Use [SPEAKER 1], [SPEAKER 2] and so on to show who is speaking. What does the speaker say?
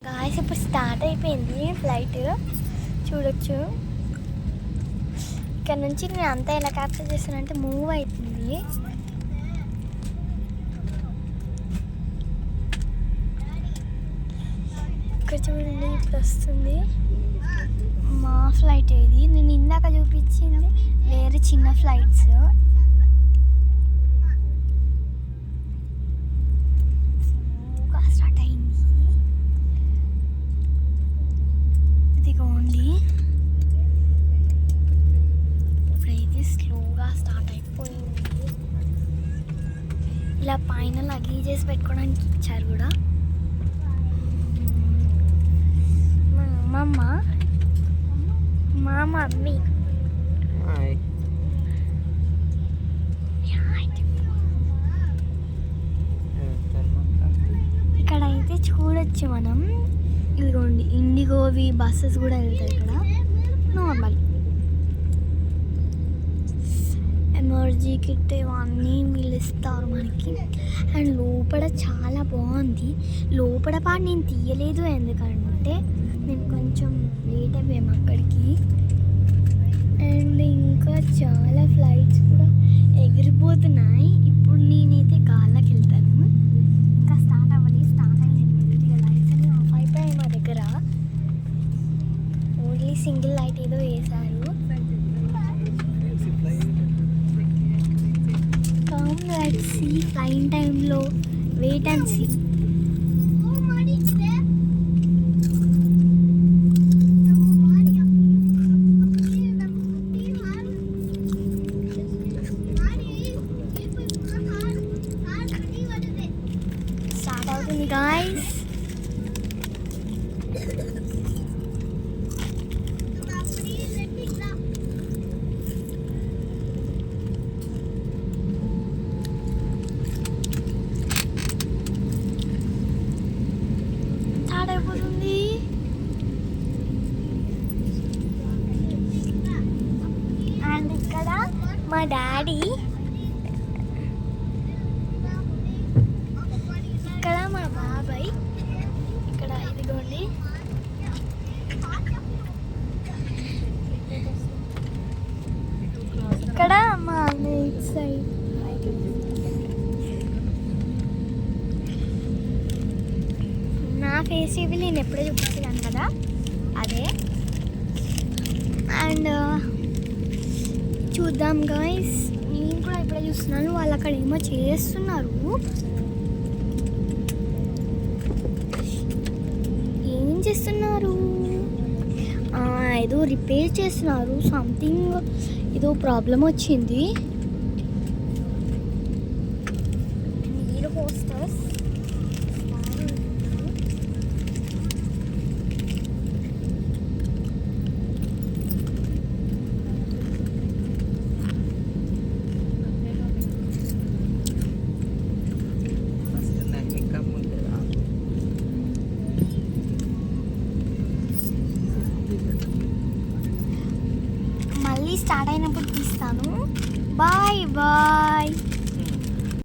[SPEAKER 1] Guys ఇప్పుడు start అయిపోయింది flight. చూడొచ్చు ఇక్కడ నుంచి నేను అంతా ఎలా క్యాప్చర్ చేస్తానంటే మూవ్ అవుతుంది. ఇక్కడ చూడండి ఇప్పుడు వస్తుంది మా ఫ్లైట్. ఇది నేను ఇందాక చూపించింది వేరే చిన్న ఫ్లైట్స్. స్టార్ట్ అయింది. ఇదిగోండి ఇప్పుడైతే స్లోగా స్టార్ట్ అయిపోయింది. ఇలా పైన లగేజెస్ పెట్టుకోవడానికి ఇచ్చారు కూడా. మా మమ్మీ ఇక్కడైతే చూడొచ్చు మనం. ఇదిగోండి ఇండిగోవి బస్సెస్ కూడా వెళ్తాయి ఇక్కడ. నార్మల్ ఎమర్జీ కిట్ ఇవన్నీ వీళ్ళు ఇస్తారు మనకి. అండ్ లోపల చాలా బాగుంది. లోపల పాటు నేను తీయలేదు ఎందుకంటే నేను కొంచెం లేట్ అయిపోయాము అక్కడికి. అండ్ ఇంకా చాలా ఫ్లైట్స్ కూడా ఎగిరిపోతున్నాయి. ఇప్పుడు నేనైతే గాల్లోకి వెళ్తాను. ఇంకా స్టార్ట్ అవ్వాలి. స్టార్ట్ అయ్యింది. లైట్స్ అన్ని ఆఫ్ అయిపోయాయి మా దగ్గర. ఓన్లీ సింగిల్ లైట్ ఏదో వేశారు. కమ్ లెట్స్ సీ ఫ్లైయింగ్ టైంలో వెయిట్ అండ్ సీ. స్టార్ట్ అవుతుంది గాయ్స్. స్టార్ట్ అయిపోతుంది. అండ్ ఇక్కడ మా డాడీ, ఇక్కడ మా బాబాయ్, ఇక్కడ ఇదిగోండి ఇక్కడ మా అన్నయ్య సైడ్. నా ఫేస్ ఇవి నేను ఎప్పుడో చూపించాను కదా అదే. అండ్ చూద్దాం గాయ్స్. నేను కూడా ఇప్పుడే చూస్తున్నాను. వాళ్ళు అక్కడ ఏమో చేస్తున్నారు. ఏం చేస్తున్నారు? ఏదో రిపేర్ చేస్తున్నారు. సంథింగ్ ఏదో ప్రాబ్లం వచ్చింది. మీరు హోస్టర్స్ మళ్ళీ స్టార్ట్ అయినప్పుడు తీస్తాను. Bye bye.